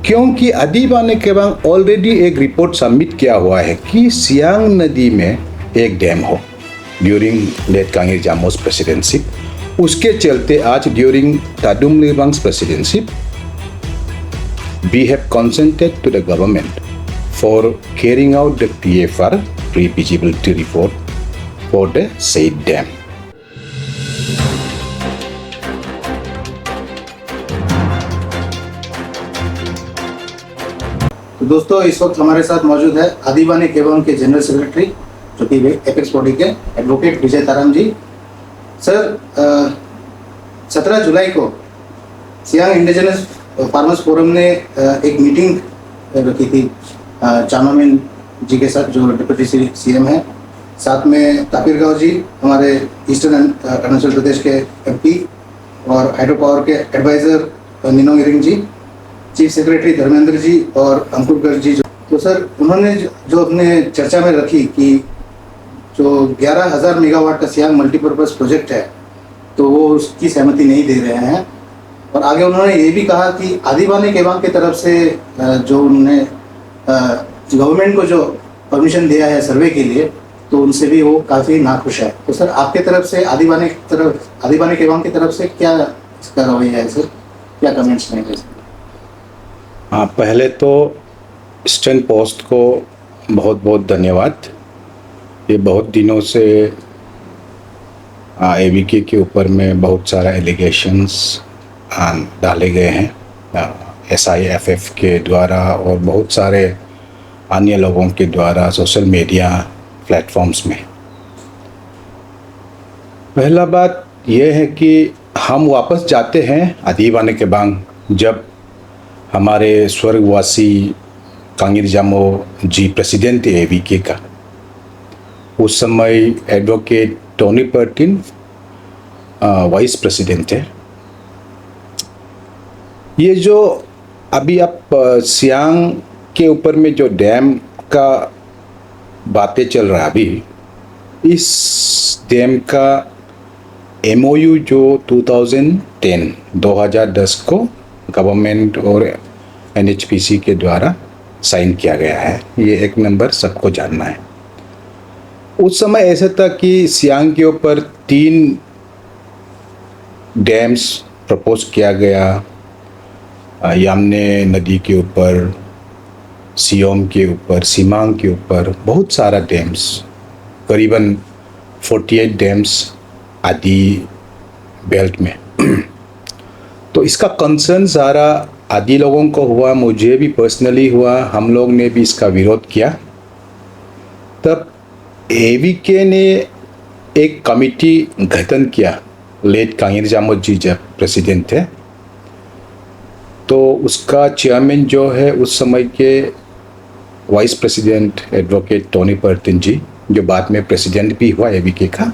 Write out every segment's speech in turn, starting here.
क्योंकि आदिबाने केबांग ऑलरेडी एक report submit किया हुआ है कि सियांग नदी में एक डैम हो during late Kanger Jamos presidentship. उसके चलते आज during Tadum Libang's presidentship we have consented to the government for carrying out the PFR pre-feasibility report for the said dam. तो दोस्तों इस वक्त हमारे साथ मौजूद है आदिबाने केबांग के जनरल सेक्रेटरी जो कि एपेक्स बॉडी के एडवोकेट विजय ताराम जी। सर 17 जुलाई को सियांग इंडिजिनस फार्मर्स फोरम ने एक मीटिंग रखी थी चानोमिन जी के साथ जो डिप्टी सीएम है, साथ में तापिर गांव जी हमारे ईस्टर्न अरुणाचल प्रदेश के एमपी और हाइड्रो पावर के एडवाइज़र निनोंग इरिंग जी, चीफ सेक्रेटरी धर्मेंद्र जी और अंकुर गर्ग जी। तो सर उन्होंने जो अपने चर्चा में रखी कि जो 11,000 मेगावाट का सियांग मल्टीपर्पज़ प्रोजेक्ट है तो वो उसकी सहमति नहीं दे रहे हैं, और आगे उन्होंने ये भी कहा कि आदिबाने केबांग की तरफ से जो उन्होंने गवर्नमेंट को जो परमिशन दिया है सर्वे के लिए तो उनसे भी वो काफ़ी नाखुश है। तो सर आपके तरफ से आदिबाने केबांग की तरफ से क्या इसका रवैया है सर, क्या कमेंट्स रहेंगे? हाँ, पहले तो ईस्टर्न पोस्ट को बहुत बहुत धन्यवाद। ये बहुत दिनों से एवीके के ऊपर में बहुत सारा एलिगेशंस डाले गए हैं SIFF के द्वारा और बहुत सारे अन्य लोगों के द्वारा सोशल मीडिया प्लेटफॉर्म्स में। पहला बात यह है कि हम वापस जाते हैं आदिबाने केबांग जब हमारे स्वर्गवासी कांगेर जामो जी प्रेसिडेंट थे एवीके का। उस समय advocate Tony Pertin vice president थे। ये जो अभी आप सियांग के ऊपर में जो डैम का बातें चल रहा है अभी, इस डैम का MOU जो 2010 को गवर्नमेंट और NHPC के द्वारा साइन किया गया है, ये एक नंबर सबको जानना है। उस समय ऐसा था कि सियांग के ऊपर 3 डैम्स प्रपोज किया गया, यामने नदी के ऊपर, सियोम के ऊपर, सिमांग के ऊपर, बहुत सारा डैम्स, करीबन 48 डैम्स आदि बेल्ट में। तो इसका कंसर्न सारा आदि लोगों को हुआ, मुझे भी पर्सनली हुआ, हम लोग ने भी इसका विरोध किया। तब एवीके ने एक कमिटी गठन किया, लेट कांगेर जामो जी जब प्रेसिडेंट थे, तो उसका चेयरमैन जो है उस समय के vice president advocate Tony Pertin ji, जो बाद में प्रेसिडेंट भी हुआ एवीके का।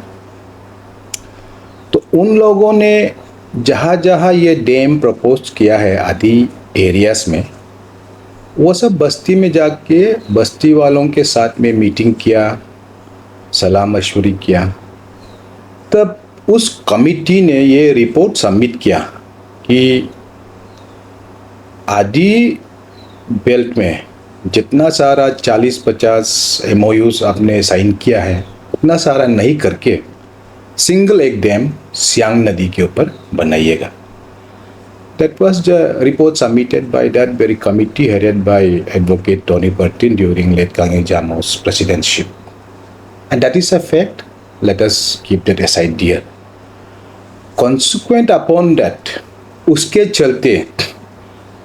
तो उन लोगों ने जहाँ जहाँ ये डैम प्रपोज किया है आदि एरियाज में, वो सब बस्ती में जाके बस्ती वालों के साथ में मीटिंग किया, सलाह मशवरी किया। तब उस कमिटी ने ये रिपोर्ट सबमिट किया कि आदि बेल्ट में जितना सारा 40-50 MOUs आपने साइन किया है उतना सारा नहीं करके सिंगल एक डैम सियांग नदी के ऊपर बनाइएगा। That was the report submitted by that very committee headed by Advocate Tony Pertin during late Kanger Jamo's presidency. And that is a fact. Let us keep that aside dear. Consequent upon that, उसके चलते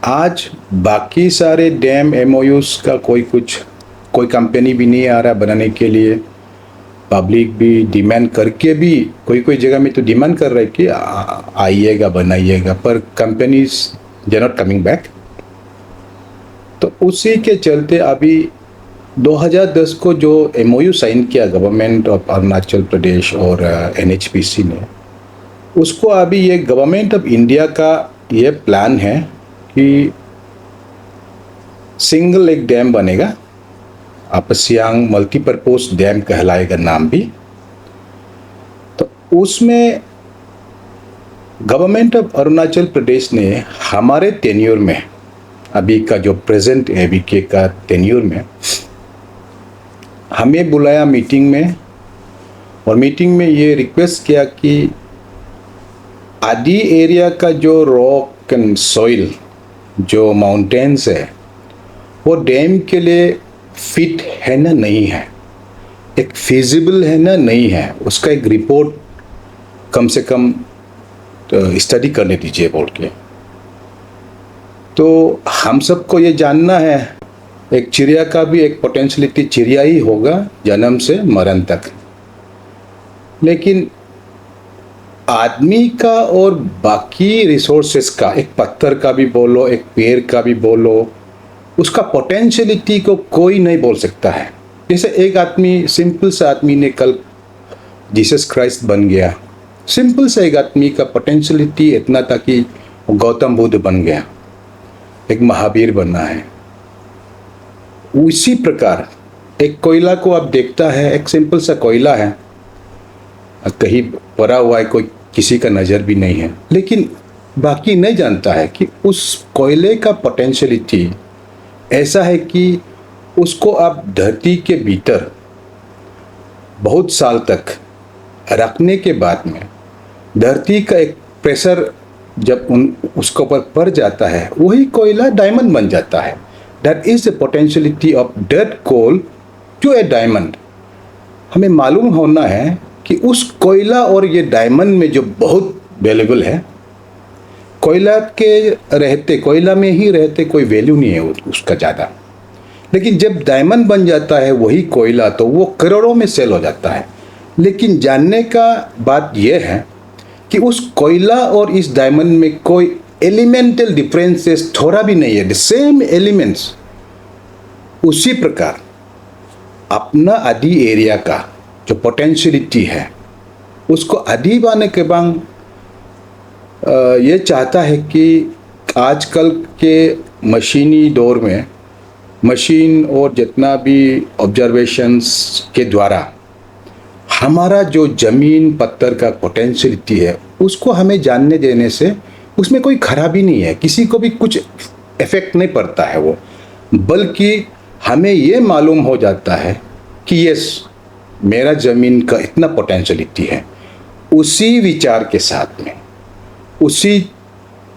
आज बाकी सारे dam MOUs का कोई company भी नहीं आ रहा बनाने के लिए। पब्लिक भी डिमांड करके भी कोई जगह में तो डिमांड कर रहा है कि आइएगा बनाइएगा, पर companies they not coming back. तो उसी के चलते अभी 2010 को जो MOU साइन किया गवर्नमेंट ऑफ अरुणाचल प्रदेश और NHPC ने, उसको अभी ये गवर्नमेंट ऑफ इंडिया का ये प्लान है कि सिंगल एक डैम बनेगा, सियांग मल्टीपर्पज डैम कहलाएगा नाम भी। तो उसमें गवर्नमेंट ऑफ अरुणाचल प्रदेश ने हमारे टेन्योर में अभी का जो प्रेजेंट एबीके का टेन्योर में हमें बुलाया मीटिंग में, और मीटिंग में ये रिक्वेस्ट किया कि आदि एरिया का जो रॉक एंड सॉइल जो माउंटेन्स है वो डैम के लिए फिट है ना नहीं है, एक फिजिबल है ना नहीं है, उसका एक रिपोर्ट कम से कम स्टडी करने दीजिए बोल के। तो हम सबको ये जानना है, एक चिड़िया का भी एक पोटेंशियलिटी चिड़िया ही होगा जन्म से मरण तक, लेकिन आदमी का और बाकी रिसोर्सेस का, एक पत्थर का भी बोलो, एक पेड़ का भी बोलो, उसका पोटेंशियलिटी को कोई नहीं बोल सकता है। जैसे एक आदमी, सिंपल सा आदमी ने कल जीसस क्राइस्ट बन गया, सिंपल सा एक आदमी का पोटेंशियलिटी इतना था कि वो गौतम बुद्ध बन गया, एक महावीर बनना है। उसी प्रकार एक कोयला को आप देखता है, एक सिंपल सा कोयला है, कहीं पड़ा हुआ है, कोई किसी का नज़र भी नहीं है, लेकिन बाकी नहीं जानता है कि उस कोयले का पोटेंशियलिटी ऐसा है कि उसको आप धरती के भीतर बहुत साल तक रखने के बाद में धरती का एक प्रेशर जब उसके ऊपर पड़ जाता है, वही कोयला डायमंड बन जाता है। That is the potentiality of dead coal to a diamond. हमें मालूम होना है कि उस कोयला और ये डायमंड में जो बहुत वैल्यूबल है, कोयला के रहते, कोयला में ही रहते कोई वैल्यू नहीं है उसका ज़्यादा, लेकिन जब डायमंड बन जाता है वही कोयला, तो वो करोड़ों में सेल हो जाता है। लेकिन जानने का बात यह है कि उस कोयला और इस डायमंड में कोई एलिमेंटल डिफरेंसेस थोड़ा भी नहीं है, द सेम एलिमेंट्स। उसी प्रकार अपना आदि एरिया का जो पोटेंशियलिटी है, उसको आदि बाने के बाद ये चाहता है कि आजकल के मशीनी दौर में मशीन और जितना भी ऑब्जर्वेशंस के द्वारा हमारा जो ज़मीन पत्थर का पोटेंशियलिटी है उसको हमें जानने देने से उसमें कोई खराबी नहीं है, किसी को भी कुछ इफेक्ट नहीं पड़ता है वो, बल्कि हमें ये मालूम हो जाता है कि यस, मेरा ज़मीन का इतना पोटेंशियलिटी है। उसी विचार के साथ में, उसी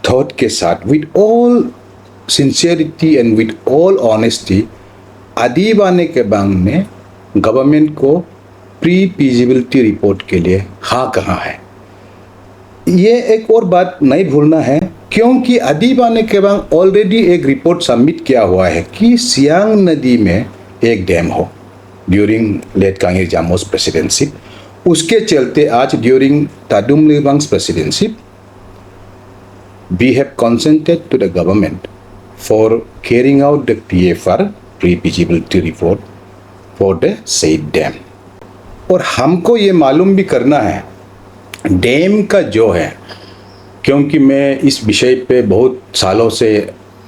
थॉट के साथ, with all sincerity and with all honesty, आदि बाने के बाद ने गवर्नमेंट को प्री फिजिबिलिटी रिपोर्ट के लिए हाँ कहा है। ये एक और बात नहीं भूलना है, क्योंकि आदि बाने के बाद ऑलरेडी एक रिपोर्ट सबमिट किया हुआ है कि सियांग नदी में एक डैम हो during late Kanger Jamos presidentship. उसके चलते आज during Tadum Libang's presidentship we have consented to the government for carrying out the PFR pre-feasibility report for the said dam। और हमको ये मालूम भी करना है डैम का जो है, क्योंकि मैं इस विषय पे बहुत सालों से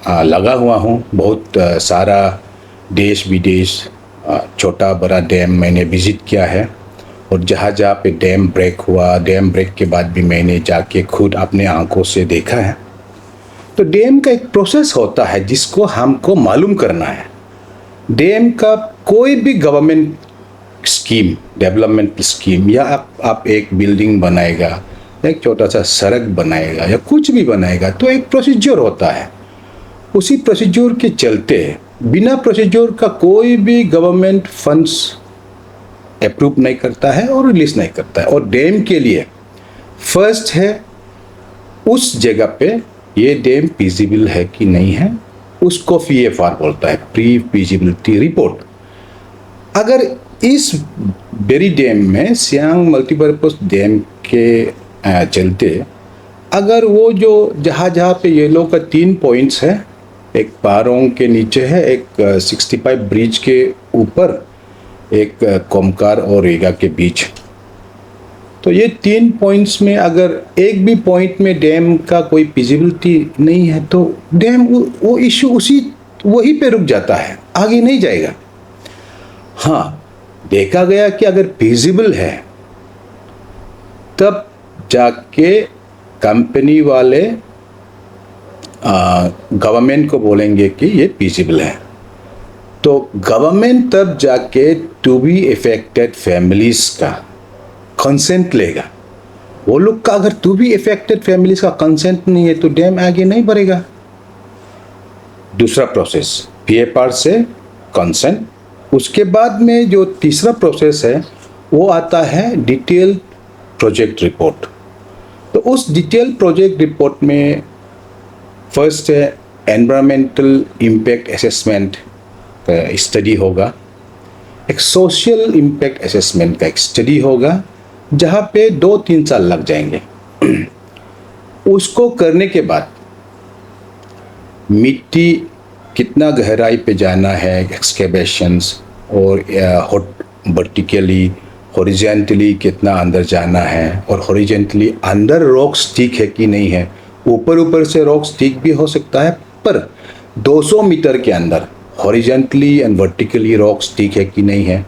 लगा हुआ हूँ, बहुत सारा देश विदेश छोटा बड़ा डैम मैंने विज़िट किया है, और जहाँ जहाँ पे डैम ब्रेक हुआ, डैम ब्रेक के बाद भी मैंने जाके खुद अपने आंखों से देखा है। तो डैम का एक प्रोसेस होता है जिसको हमको मालूम करना है। डैम का कोई भी गवर्नमेंट स्कीम, डेवलपमेंट स्कीम, या आप एक बिल्डिंग बनाएगा, एक छोटा सा सड़क बनाएगा या कुछ भी बनाएगा, तो एक प्रोसीजर होता है। उसी प्रोसीजर के चलते बिना प्रोसीजर का कोई भी गवर्नमेंट फंड्स अप्रूव नहीं करता है और रिलीज नहीं करता है। और डैम के लिए फर्स्ट है उस जगह पे ये डैम फिजिबल है कि नहीं है, उसको PFR बोलता है, प्री फिजिबिलिटी रिपोर्ट। अगर इस बेरी डैम में, सियांग मल्टीपर्पज डैम के चलते, अगर वो जो जहाँ पे ये लोग का 3 पॉइंट्स है, एक पारोंग के नीचे है, एक 65 ब्रिज के ऊपर, एक कोमकार और रीगा के बीच, तो ये 3 पॉइंट्स में अगर एक भी पॉइंट में डैम का कोई फिजिबिलिटी नहीं है, तो डैम वो इशू वहीं पे रुक जाता है, आगे नहीं जाएगा। हाँ, देखा गया कि अगर फिजिबल है तब जाके कंपनी वाले गवर्नमेंट को बोलेंगे कि ये फीजिबल है, तो गवर्नमेंट तब जाके टू बी अफेक्टेड फैमिलीज का कंसेंट लेगा। वो लोग का अगर टू बी अफेक्टेड फैमिलीज का कंसेंट नहीं है तो डैम आगे नहीं बढ़ेगा। दूसरा प्रोसेस PFR से कंसेंट, उसके बाद में जो तीसरा प्रोसेस है वो आता है डिटेल प्रोजेक्ट रिपोर्ट। तो उस डिटेल प्रोजेक्ट रिपोर्ट में फर्स्ट है एनवायरमेंटल इम्पैक्ट असेसमेंट का स्टडी होगा, एक सोशल इम्पैक्ट असेसमेंट का एक स्टडी होगा, जहाँ पे 2-3 साल लग जाएंगे। उसको करने के बाद मिट्टी कितना गहराई पे जाना है, एक्सकेवेशंस, और वर्टिकली हॉरिजेंटली कितना अंदर जाना है, और हॉरिजेंटली अंदर रॉक्स ठीक है कि नहीं है। ऊपर से रॉक्स ठीक भी हो सकता है, पर 200 मीटर के अंदर हॉरिजेंटली एंड वर्टिकली रॉक्स ठीक है कि नहीं है,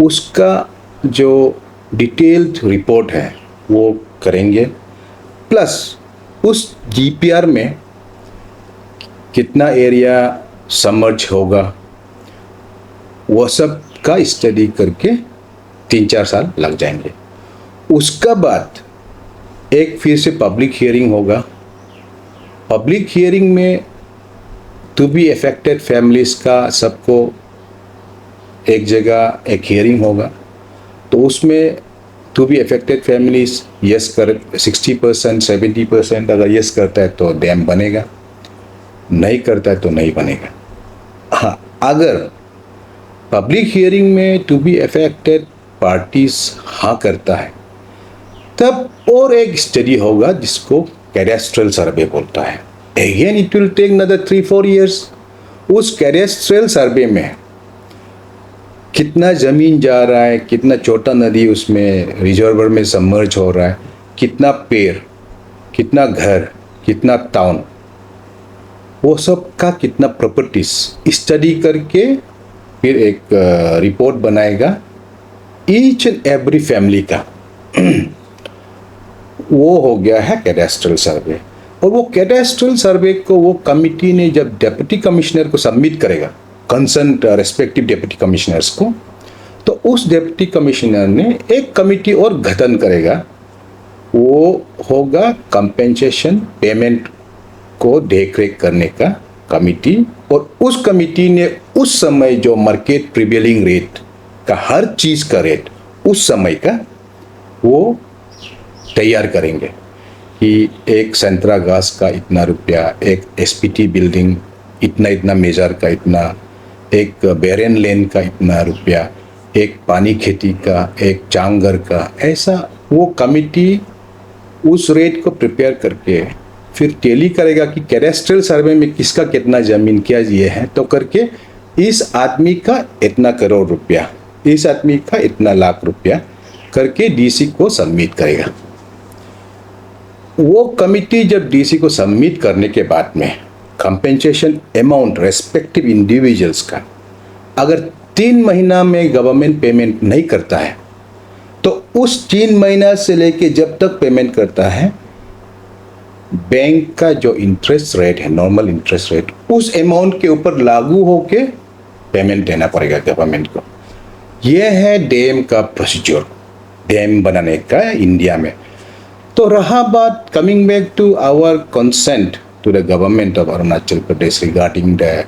उसका जो डिटेल्ड रिपोर्ट है वो करेंगे। प्लस उस GPR में कितना एरिया सबमर्ज होगा, वो सब का स्टडी करके 3-4 साल लग जाएंगे। उसका बाद एक फिर से पब्लिक हियरिंग होगा। पब्लिक हियरिंग में टू बी अफेक्टेड फैमिलीज का सबको एक जगह एक हियरिंग होगा। तो उसमें to be affected families yes कर 60%, 70% अगर यस करता है तो डैम बनेगा, नहीं करता है तो नहीं बनेगा। हाँ, अगर पब्लिक हियरिंग में टू बी अफेक्टेड पार्टीज हाँ करता है, तब और एक स्टडी होगा जिसको कैडेस्ट्रल सर्वे बोलता है। Again it will take another 3-4 years। उस कैडेस्ट्रल सर्वे में कितना ज़मीन जा रहा है, कितना छोटा नदी उसमें रिजर्वर में सबमर्ज हो रहा है, कितना पेड़, कितना घर, कितना टाउन, वो सब का कितना प्रॉपर्टीज स्टडी करके फिर एक रिपोर्ट बनाएगा ईच एंड एवरी फैमिली का। वो हो गया है कैडेस्ट्रल सर्वे। और वो कैडेस्ट्रल सर्वे को वो कमिटी ने जब डिप्टी कमिश्नर को सबमिट करेगा, कंसर्न रेस्पेक्टिव डिप्टी कमिश्नर्स को, तो उस डिप्टी कमिश्नर ने एक कमिटी और गठन करेगा। वो होगा कंपेंसेशन पेमेंट को देखरेख करने का कमिटी, और उस कमिटी ने उस समय जो मार्केट प्रिवेलिंग रेट का हर चीज़ का रेट उस समय का वो तैयार करेंगे कि एक संतरा घास का इतना रुपया, एक SPT बिल्डिंग इतना मेजर का इतना, एक बेरन लेन का इतना रुपया, एक पानी खेती का, एक चांगर का, ऐसा वो कमिटी उस रेट को प्रिपेयर करके फिर टेली करेगा कि कैडेस्ट्रल सर्वे में किसका कितना ज़मीन क्या ये है, तो करके इस आदमी का इतना करोड़ रुपया, इस आदमी का इतना लाख रुपया करके DC को सबमिट करेगा। वो कमिटी जब DC को सबमिट करने के बाद में कंपेंसेशन अमाउंट रेस्पेक्टिव इंडिविजुअल्स का अगर 3 महीना में गवर्नमेंट पेमेंट नहीं करता है, तो उस 3 महीना से लेके जब तक पेमेंट करता है, बैंक का जो इंटरेस्ट रेट है, नॉर्मल इंटरेस्ट रेट, उस अमाउंट के ऊपर लागू होके पेमेंट देना पड़ेगा गवर्नमेंट को। यह है डैम का प्रोसीजर, डैम बनाने का इंडिया में। तो रहा बात, coming back to our consent to the government of Arunachal Pradesh regarding the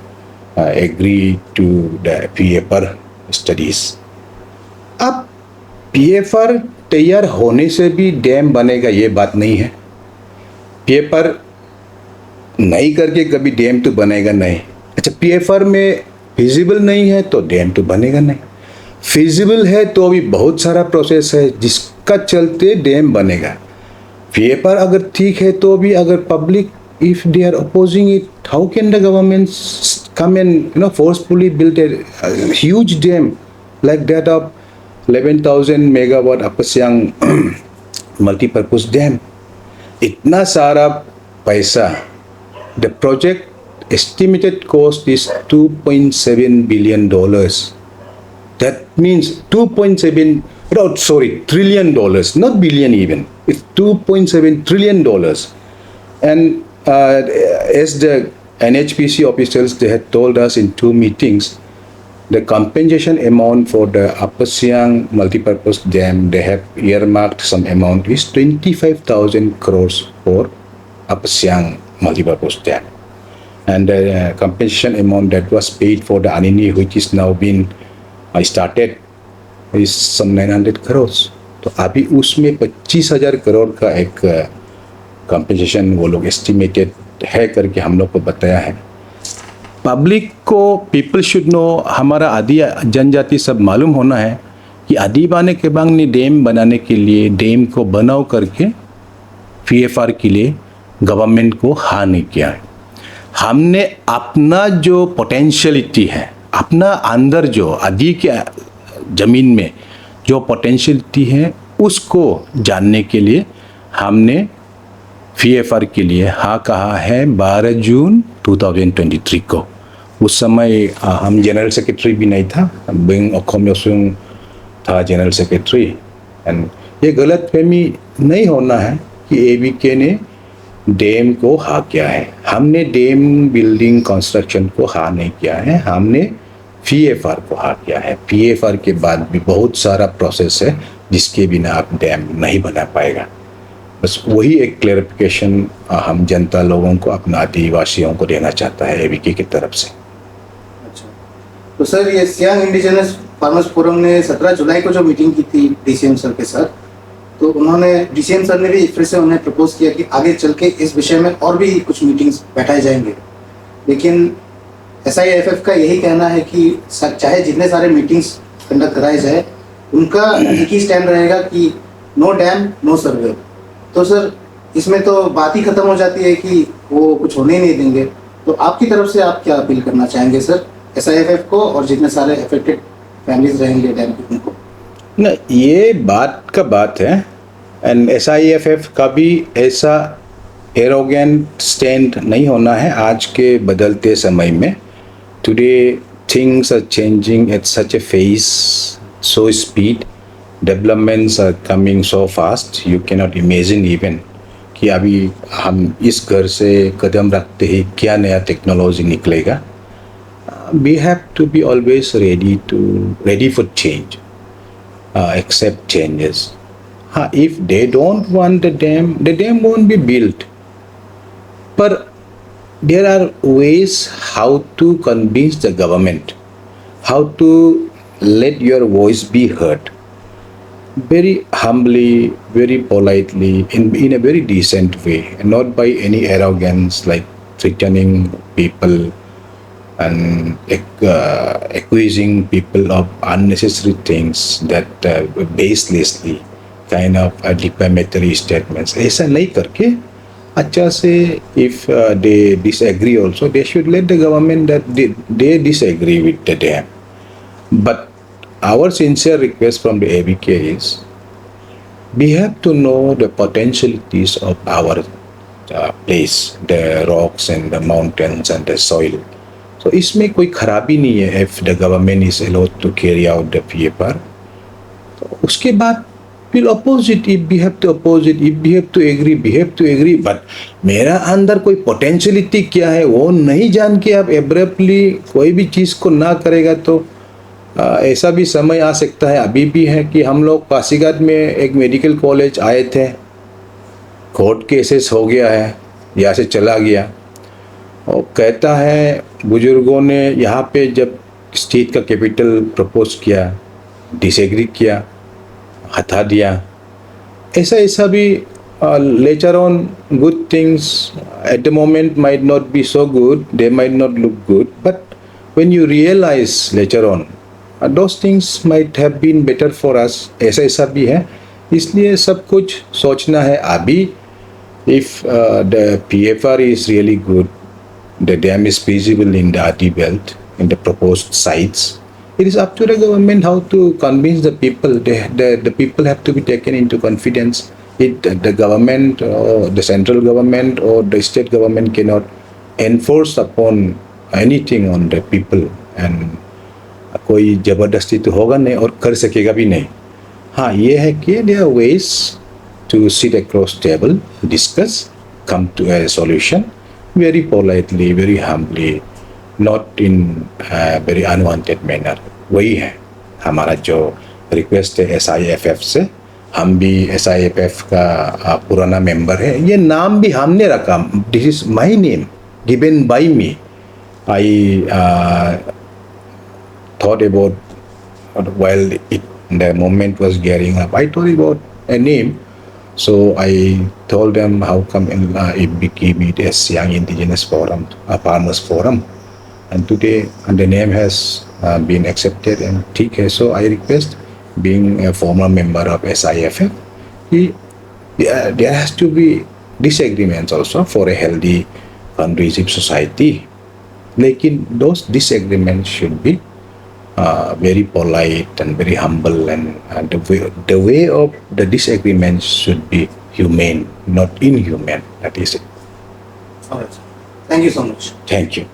agree to the PFR स्टडीज। अब PFR तैयार होने से भी डैम बनेगा ये बात नहीं है। PFR नहीं करके कभी डैम तो बनेगा नहीं। अच्छा, PFR में फिजिबल नहीं है तो डैम तो बनेगा नहीं, फिजिबल है तो भी बहुत सारा प्रोसेस है जिसका चलते डैम बनेगा। PFR अगर ठीक है तो भी अगर public if they are opposing it, how can the government come and forcefully build a huge dam like that of 11,000 megawatt Apasiang multi-purpose dam? इतना सारा पैसा, the project estimated cost is $2.7 billion. That means trillion dollars, not billion even. It's $2.7 trillion. And as the NHPC officials, they had told us in 2 meetings, the compensation amount for the Upper Siang multipurpose dam, they have earmarked some amount is 25,000 crores for Upper Siang multipurpose dam. And the compensation amount that was paid for the Anini, which is now been started, is some 900 crores. तो अभी उसमें 25,000 करोड़ का एक compensation वो लोग estimated है करके हम लोग को बताया है. पब्लिक को, पीपल शुड नो, हमारा आदि जनजाति सब मालूम होना है कि आदि बाने केबांग ने डैम बनाने के लिए, डैम को बनाओ करके PFR के लिए गवर्नमेंट को हाँ नहीं किया है. हमने अपना जो पोटेंशियलिटी है, अपना अंदर जो आदि के ज़मीन में जो पोटेंशियलिटी है, उसको जानने के लिए हमने PFR के लिए हाँ कहा है 12 जून 2023 को. उस समय हम जनरल सेक्रेटरी भी नहीं था, बिंग अखोम्योसुंग था जनरल सेक्रेटरी. एंड ये गलतफहमी नहीं होना है कि ABK ने डैम को हाँ किया है. हमने डैम बिल्डिंग कंस्ट्रक्शन को हाँ नहीं किया है, हमने PFR को हाँ किया है. PFR के बाद भी बहुत सारा प्रोसेस है जिसके बिना आप डैम नहीं बना पाएगा. बस वही एक क्लैरिफिकेशन हम जनता लोगों को, अपना आदिवासियों को देना चाहता है ABK की तरफ से. अच्छा, तो सर ये सियांग इंडिजिनस फार्मर्स फोरम ने 17 जुलाई को जो मीटिंग की थी DCM सर के साथ, तो उन्होंने, DCM सर ने भी फिर से उन्हें प्रपोज किया कि आगे चल के इस विषय में और भी कुछ मीटिंग्स बैठाए जाएंगे. लेकिन SIFF का यही कहना है कि चाहे जितने सारे मीटिंग्स कंडक्ट कराए जाए, उनका एक ही स्टैंड रहेगा कि नो डैम नो सर्वे. तो सर इसमें तो बात ही खत्म हो जाती है कि वो कुछ होने ही नहीं देंगे. तो आपकी तरफ से आप क्या अपील करना चाहेंगे सर SIFF को और जितने सारे अफेक्टेड फैमिलीज रहेंगे डैम की, उनको? ना, ये बात है. एंड SIFF का भी ऐसा एरोगेंट स्टैंड नहीं होना है आज के बदलते समय में. Today things are changing at such a pace, so speed, developments are coming so fast, you cannot imagine even कि अभी हम इस घर से कदम रखते ही क्या नया टेक्नोलॉजी निकलेगा. We have to be always ready for change, accept changes. हाँ, if they don't want the dam won't be built. पर there are ways how to convince the government, how to let your voice be heard, very humbly, very politely, in a very decent way, and not by any arrogance like threatening people and accusing people of unnecessary things that baselessly kind of defamatory statements. ऐसा नहीं करके अच्छा से, if they disagree also, they should let the government that they disagree with the dam. But our sincere request from the ABK is, we have to know the potentialities of our place, the rocks and the mountains and the soil. So इसमें कोई खराबी नहीं है if the government is allowed to carry out the PFR. तो उसके बाद we'll oppose it if we have to oppose it, if we have to agree, we have to agree. But मेरा अंदर कोई पोटेंशियलिटी क्या है वो नहीं जान के आप एब्रप्टली कोई भी चीज़ को ना करेगा तो ऐसा भी समय आ सकता है. अभी भी है कि हम लोग पासीघाट में एक मेडिकल कॉलेज आए थे, कोर्ट केसेस हो गया है, यहाँ से चला गया, और कहता है बुजुर्गों ने यहाँ पे जब स्टेट का कैपिटल प्रपोज किया, डिसएग्री किया, हटा दिया. ऐसा भी later on good things at the moment might not be so good, they might not look good, but when you realize later on those things might have been better for us. ऐसा भी है, इसलिए सब कुछ सोचना है अभी. If the PFR is really good, the dam is feasible in the Adi belt, in the proposed sites, it is up to the government how to convince the people. The people have to be taken into confidence. The government or the central government or the state government cannot enforce upon anything on the people. And कोई ज़बरदस्ती तो होगा नहीं और कर सकेगा भी नहीं. हाँ, ये है कि there are ways to sit across table, discuss, come to a solution. very politely, very humbly, not in a very unwanted manner. वही है हमारा जो रिक्वेस्ट है SIFF से. हम भी SIFF का पुराना मेंबर है. ये नाम भी हमने रखा. This is my name given by me. I thought about while the moment was gearing up, I thought about a name. So I told them how come it became it as Young Indigenous Forum, a Farmers Forum, and today the name has been accepted and ठीक है. So I request, being a former member of SIFF, there has to be disagreements also for a healthy fundraising society. लेकिन those disagreements should be very polite and very humble, and the way of the disagreements should be humane, not inhumane. That is it. All right. Thank you so much. Thank you.